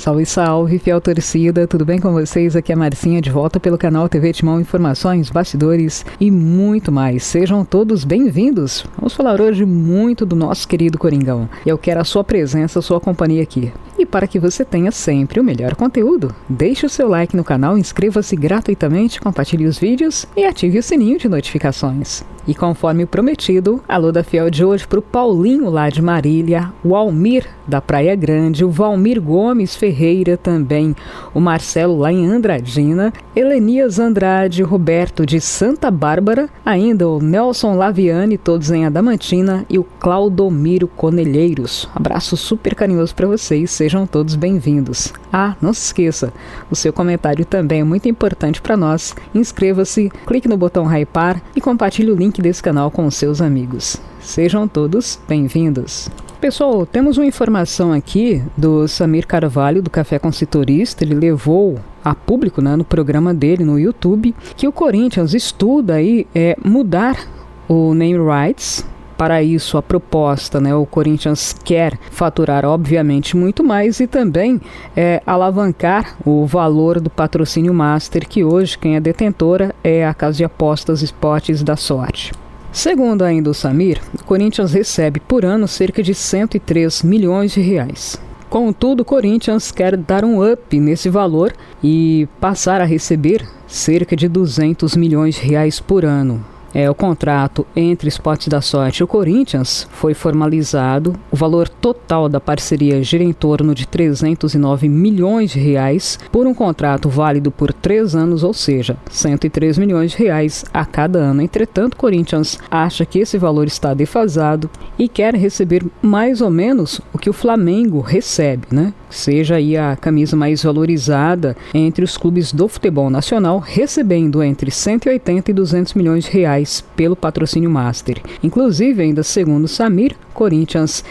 Salve, salve, fiel torcida, tudo bem com vocês? Aqui é a Marcinha, de volta pelo canal TV Timão, informações, bastidores e muito mais. Sejam todos bem-vindos. Vamos falar hoje muito do nosso querido Coringão. Eu quero a sua presença, a sua companhia aqui. E para que você tenha sempre o melhor conteúdo, deixe o seu like no canal, inscreva-se gratuitamente, compartilhe os vídeos e ative o sininho de notificações. E conforme prometido, alô da fiel de hoje pro Paulinho lá de Marília, o Almir da Praia Grande, o Valmir Gomes Ferreira também, o Marcelo lá em Andradina, Helenias Andrade, Roberto de Santa Bárbara, ainda o Nelson Laviani, todos em Adamantina, e o Claudomiro Conelheiros. Abraço super carinhoso para vocês, sejam todos bem-vindos. Ah, não se esqueça, o seu comentário também é muito importante para nós. Inscreva-se, clique no botão hypar e compartilhe o link desse canal com os seus amigos. Sejam todos bem-vindos. Pessoal, temos uma informação aqui do Samir Carvalho, do Café Consultorista. Ele levou a público, né, no programa dele no YouTube, que o Corinthians estuda aí mudar o name rights. Para isso, a proposta, né, o Corinthians quer faturar, obviamente, muito mais e também alavancar o valor do patrocínio Master, que hoje quem é detentora é a casa de apostas Esportes da Sorte. Segundo ainda o Samir, o Corinthians recebe por ano cerca de 103 milhões de reais. Contudo, o Corinthians quer dar um up nesse valor e passar a receber cerca de 200 milhões de reais por ano. O contrato entre Esportes da Sorte e o Corinthians foi formalizado. O valor total da parceria gira em torno de 309 milhões de reais por um contrato válido por 3 anos, ou seja, 103 milhões de reais a cada ano. Entretanto, o Corinthians acha que esse valor está defasado e quer receber mais ou menos o que o Flamengo recebe, né? Seja aí a camisa mais valorizada entre os clubes do futebol nacional, recebendo entre 180 e 200 milhões de reais pelo patrocínio Master. Inclusive, ainda segundo Samir, Corinthians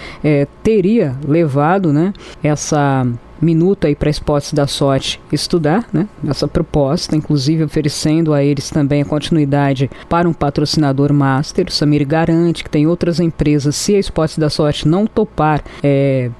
teria levado, né, essa minuta aí para Esportes da Sorte estudar, né, essa proposta, inclusive oferecendo a eles também a continuidade para um patrocinador Master. O Samir garante que tem outras empresas, se a Esportes da Sorte não topar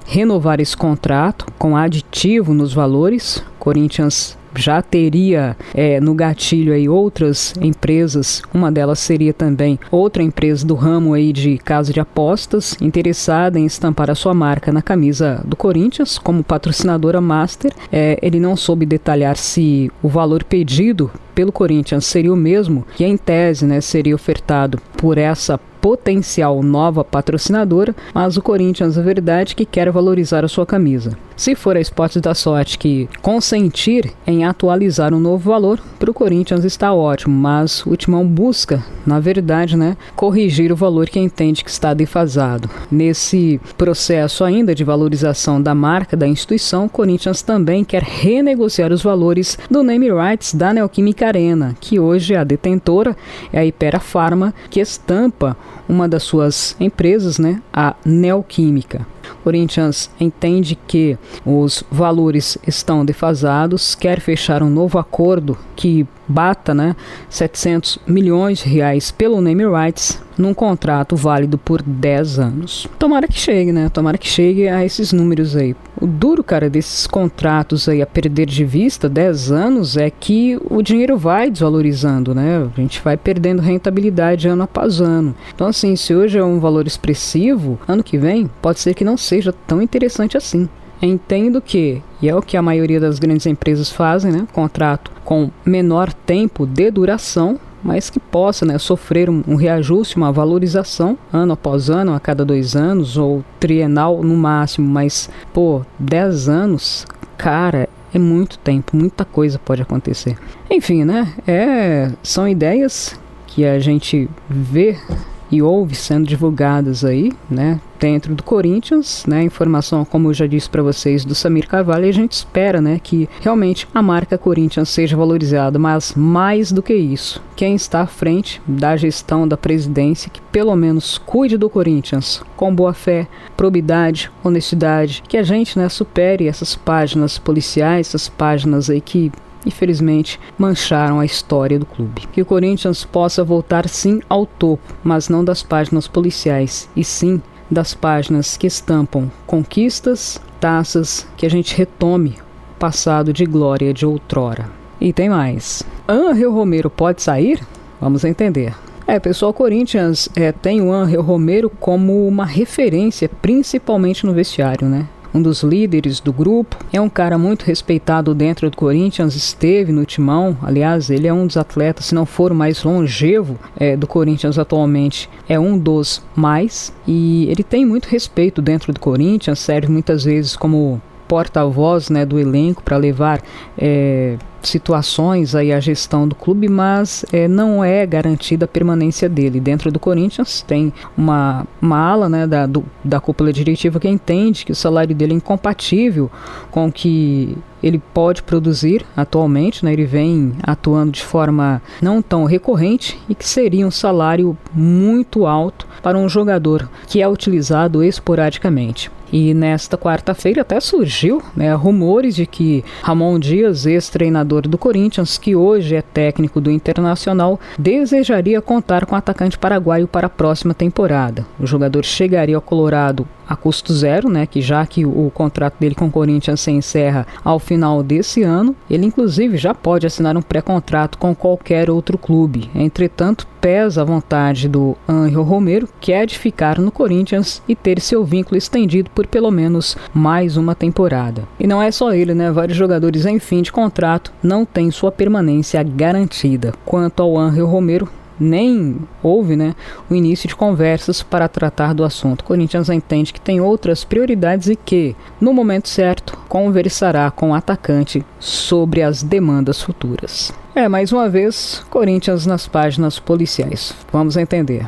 renovar esse contrato com aditivo nos valores, Corinthians já teria no gatilho aí outras empresas. Uma delas seria também outra empresa do ramo aí de casa de apostas interessada em estampar a sua marca na camisa do Corinthians como patrocinadora Master. Ele não soube detalhar se o valor pedido pelo Corinthians seria o mesmo que em tese, né, seria ofertado por essa potencial nova patrocinadora, mas o Corinthians, a verdade, que quer valorizar a sua camisa. Se for a Esportes da Sorte que consentir em atualizar um novo valor, para o Corinthians está ótimo, mas o Timão busca, na verdade, né, corrigir o valor que entende que está defasado. Nesse processo ainda de valorização da marca da instituição, o Corinthians também quer renegociar os valores do name rights da Neoquímica Arena, que hoje é a detentora, é a Hypera Pharma, que estampa uma das suas empresas, né, a Neoquímica. Corinthians entende que os valores estão defasados, quer fechar um novo acordo que bata, né, 700 milhões de reais pelo name rights num contrato válido por 10 anos. Tomara que chegue, né? Tomara que chegue a esses números aí. O duro, cara, desses contratos aí a perder de vista 10 anos é que o dinheiro vai desvalorizando, né? A gente vai perdendo rentabilidade ano após ano. Então, assim, se hoje é um valor expressivo, ano que vem pode ser que não seja tão interessante assim. Entendo que, e é o que a maioria das grandes empresas fazem, né, contrato com menor tempo de duração, mas que possa, né, sofrer um reajuste, uma valorização ano após ano, a cada 2 anos, ou trienal no máximo, mas, 10 anos, cara, é muito tempo, muita coisa pode acontecer. Enfim, né, são ideias que a gente vê e ouve sendo divulgadas aí, né, dentro do Corinthians, né, informação, como eu já disse para vocês, do Samir Carvalho, e a gente espera, né, que realmente a marca Corinthians seja valorizada, mas mais do que isso, quem está à frente da gestão da presidência, que pelo menos cuide do Corinthians com boa fé, probidade, honestidade, que a gente, né, supere essas páginas policiais, essas páginas aí que infelizmente mancharam a história do clube. Que o Corinthians possa voltar sim ao topo, mas não das páginas policiais, e sim das páginas que estampam conquistas, taças, que a gente retome o passado de glória de outrora. E tem mais. Ángel Romero pode sair? Vamos entender. Pessoal, o Corinthians tem o Ángel Romero como uma referência, principalmente no vestiário, né? Um dos líderes do grupo, é um cara muito respeitado dentro do Corinthians, esteve no timão, aliás, ele é um dos atletas, se não for o mais longevo do Corinthians atualmente, é um dos mais, e ele tem muito respeito dentro do Corinthians, serve muitas vezes como porta-voz, né, do elenco para levar situações aí à gestão do clube, mas não é garantida a permanência dele dentro do Corinthians. Tem uma ala, né, da cúpula diretiva que entende que o salário dele é incompatível com o que ele pode produzir atualmente, né? Ele vem atuando de forma não tão recorrente e que seria um salário muito alto para um jogador que é utilizado esporadicamente. E nesta quarta-feira até surgiu, né, rumores de que Ramon Dias, ex-treinador do Corinthians, que hoje é técnico do Internacional, desejaria contar com o atacante paraguaio para a próxima temporada. O jogador chegaria ao Colorado a custo zero, né, que já que o contrato dele com o Corinthians se encerra ao final desse ano, ele inclusive já pode assinar um pré-contrato com qualquer outro clube. Entretanto, pesa a vontade do Ángel Romero, que é de ficar no Corinthians e ter seu vínculo estendido por pelo menos mais uma temporada. E não é só ele, né? Vários jogadores em fim de contrato não têm sua permanência garantida. Quanto ao Ángel Romero, nem houve, né, o início de conversas para tratar do assunto. O Corinthians entende que tem outras prioridades e que, no momento certo, conversará com o atacante sobre as demandas futuras. Mais uma vez, Corinthians nas páginas policiais. Vamos entender.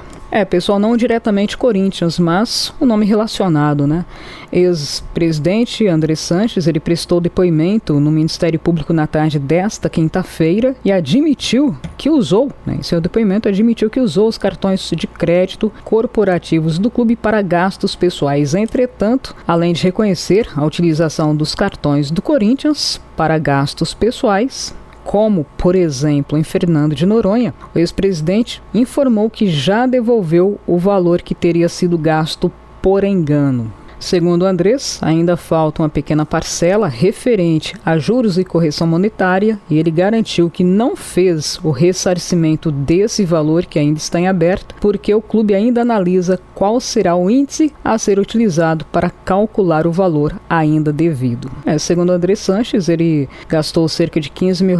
Pessoal, não diretamente Corinthians, mas o nome relacionado, né? Ex-presidente André Sanches, ele prestou depoimento no Ministério Público na tarde desta quinta-feira e admitiu que usou, né, em seu depoimento, admitiu que usou os cartões de crédito corporativos do clube para gastos pessoais. Entretanto, além de reconhecer a utilização dos cartões do Corinthians para gastos pessoais, como, por exemplo, em Fernando de Noronha, o ex-presidente informou que já devolveu o valor que teria sido gasto por engano. Segundo Andrés, ainda falta uma pequena parcela referente a juros e correção monetária e ele garantiu que não fez o ressarcimento desse valor que ainda está em aberto, porque o clube ainda analisa qual será o índice a ser utilizado para calcular o valor ainda devido. Segundo André Sanches, ele gastou cerca de R$15 mil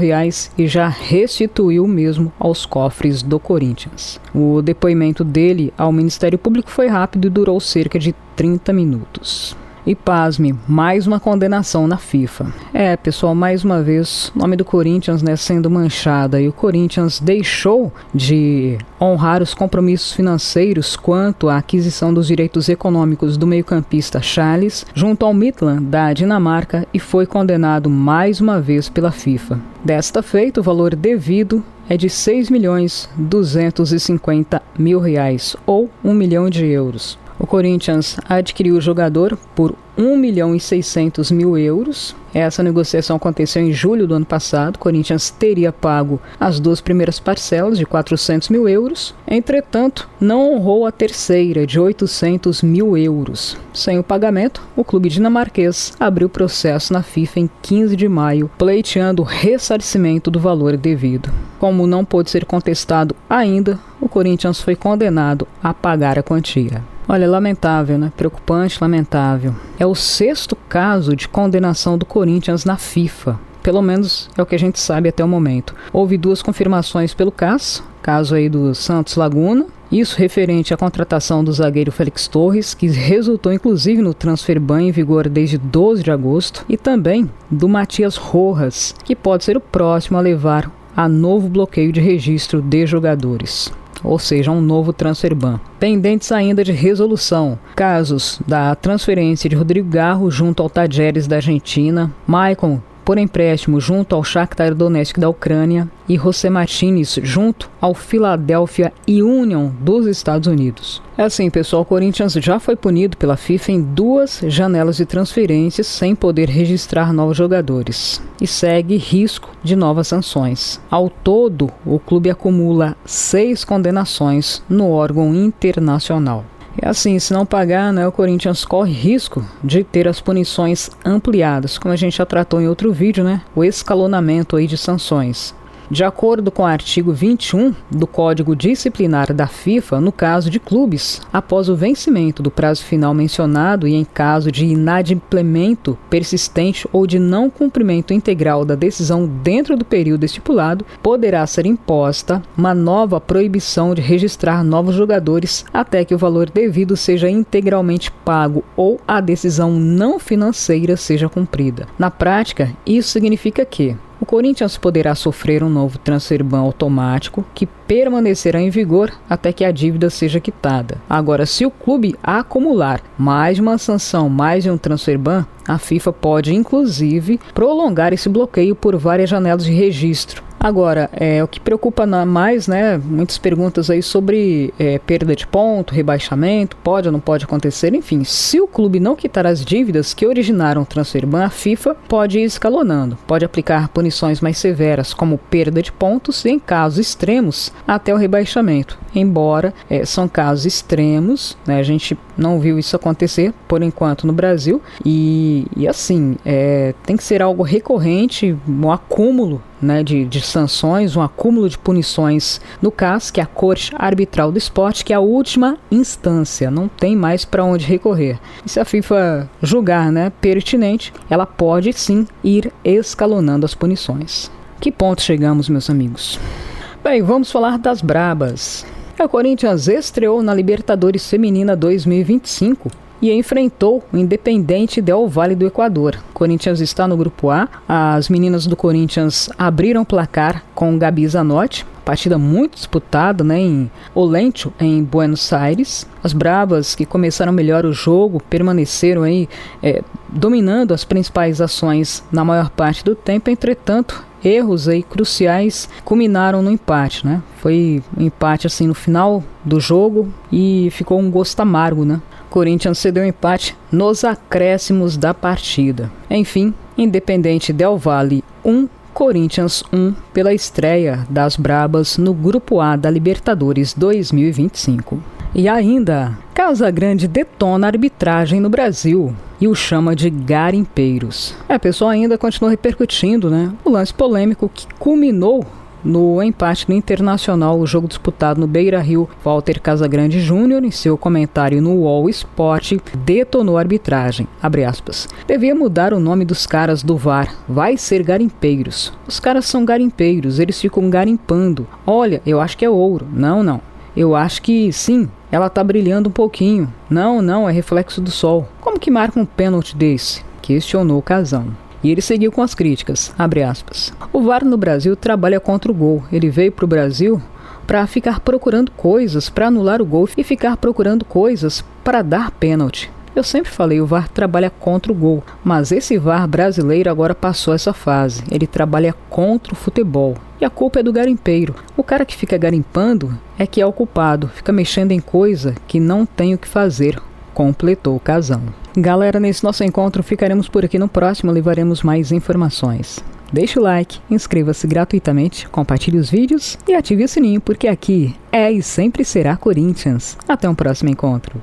e já restituiu o mesmo aos cofres do Corinthians. O depoimento dele ao Ministério Público foi rápido e durou cerca de 30 minutos. E pasme, mais uma condenação na FIFA. Pessoal, mais uma vez, o nome do Corinthians, né, sendo manchada, e o Corinthians deixou de honrar os compromissos financeiros quanto à aquisição dos direitos econômicos do meio-campista Charles, junto ao Midtjylland da Dinamarca, e foi condenado mais uma vez pela FIFA. Desta feita, o valor devido é de R$6.250.000, ou €1 milhão. O Corinthians adquiriu o jogador por €1.600.000. Essa negociação aconteceu em julho do ano passado. O Corinthians teria pago as 2 primeiras parcelas de €400 mil. Entretanto, não honrou a terceira, de €800 mil. Sem o pagamento, o clube dinamarquês abriu processo na FIFA em 15 de maio, pleiteando o ressarcimento do valor devido. Como não pôde ser contestado ainda, o Corinthians foi condenado a pagar a quantia. Olha, lamentável, né? Preocupante, lamentável. É o 6º caso de condenação do Corinthians na FIFA. Pelo menos é o que a gente sabe até o momento. Houve 2 confirmações pelo caso aí do Santos Laguna. Isso referente à contratação do zagueiro Félix Torres, que resultou inclusive no transfer ban em vigor desde 12 de agosto. E também do Matias Rojas, que pode ser o próximo a levar a novo bloqueio de registro de jogadores, ou seja, um novo transfer ban. Pendentes ainda de resolução, casos da transferência de Rodrigo Garro junto ao Tajeres da Argentina, Maicon por empréstimo junto ao Shakhtar Donetsk da Ucrânia e José Martínez junto ao Philadelphia Union dos Estados Unidos. Assim, pessoal, o Corinthians já foi punido pela FIFA em 2 janelas de transferências sem poder registrar novos jogadores e segue risco de novas sanções. Ao todo, o clube acumula 6 condenações no órgão internacional. E assim, se não pagar, né, o Corinthians corre risco de ter as punições ampliadas, como a gente já tratou em outro vídeo, né, o escalonamento aí de sanções. De acordo com o artigo 21 do Código Disciplinar da FIFA, no caso de clubes, após o vencimento do prazo final mencionado e em caso de inadimplemento persistente ou de não cumprimento integral da decisão dentro do período estipulado, poderá ser imposta uma nova proibição de registrar novos jogadores até que o valor devido seja integralmente pago ou a decisão não financeira seja cumprida. Na prática, isso significa que o Corinthians poderá sofrer um novo transfer ban automático que permanecerá em vigor até que a dívida seja quitada. Agora, se o clube acumular mais de uma sanção, mais de um transfer ban, a FIFA pode, inclusive, prolongar esse bloqueio por várias janelas de registro. Agora, o que preocupa mais, né, muitas perguntas aí sobre perda de ponto, rebaixamento, pode ou não pode acontecer, enfim, se o clube não quitar as dívidas que originaram o transfer ban, a FIFA pode ir escalonando, pode aplicar punições mais severas, como perda de pontos, e em casos extremos, até o rebaixamento. Embora são casos extremos, né, a gente não viu isso acontecer, por enquanto, no Brasil, e assim, tem que ser algo recorrente, um acúmulo, né, de sanções, um acúmulo de punições no CAS, que é a Corte Arbitral do Esporte, que é a última instância, não tem mais para onde recorrer. E se a FIFA julgar, né, pertinente, ela pode sim ir escalonando as punições. Que ponto chegamos, meus amigos? Bem, vamos falar das brabas. O Corinthians estreou na Libertadores Feminina 2025 e enfrentou o Independente Del Valle do Equador. O Corinthians está no grupo A. As meninas do Corinthians abriram o placar com Gabi Zanotti. Partida muito disputada, né, em Olencho, em Buenos Aires. As brabas, que começaram melhor o jogo, permaneceram aí dominando as principais ações na maior parte do tempo. Entretanto, erros aí cruciais culminaram no empate, né? Foi um empate assim no final do jogo e ficou um gosto amargo, né? Corinthians cedeu um empate nos acréscimos da partida. Enfim, Independente Del Valle 1, Corinthians 1 pela estreia das brabas no Grupo A da Libertadores 2025. E ainda, Casagrande detona a arbitragem no Brasil e o chama de garimpeiros. A pessoa ainda continua repercutindo, né, o lance polêmico que culminou no empate no Internacional, o jogo disputado no Beira-Rio. Walter Casagrande Júnior, em seu comentário no UOL Esporte, detonou a arbitragem. Abre aspas. Devia mudar o nome dos caras do VAR. Vai ser garimpeiros. Os caras são garimpeiros, eles ficam garimpando. Olha, eu acho que é ouro. Não. Eu acho que sim, ela tá brilhando um pouquinho. Não, é reflexo do sol. Como que marca um pênalti desse? Questionou o Casão. E ele seguiu com as críticas, abre aspas. O VAR no Brasil trabalha contra o gol. Ele veio para o Brasil para ficar procurando coisas para anular o gol e ficar procurando coisas para dar pênalti. Eu sempre falei, o VAR trabalha contra o gol, mas esse VAR brasileiro agora passou essa fase. Ele trabalha contra o futebol. E a culpa é do garimpeiro. O cara que fica garimpando é que é o culpado, fica mexendo em coisa que não tem o que fazer, completou o Casão. Galera, nesse nosso encontro ficaremos por aqui. No próximo levaremos mais informações. Deixe o like, inscreva-se gratuitamente, compartilhe os vídeos e ative o sininho, porque aqui é e sempre será Corinthians. Até um próximo encontro.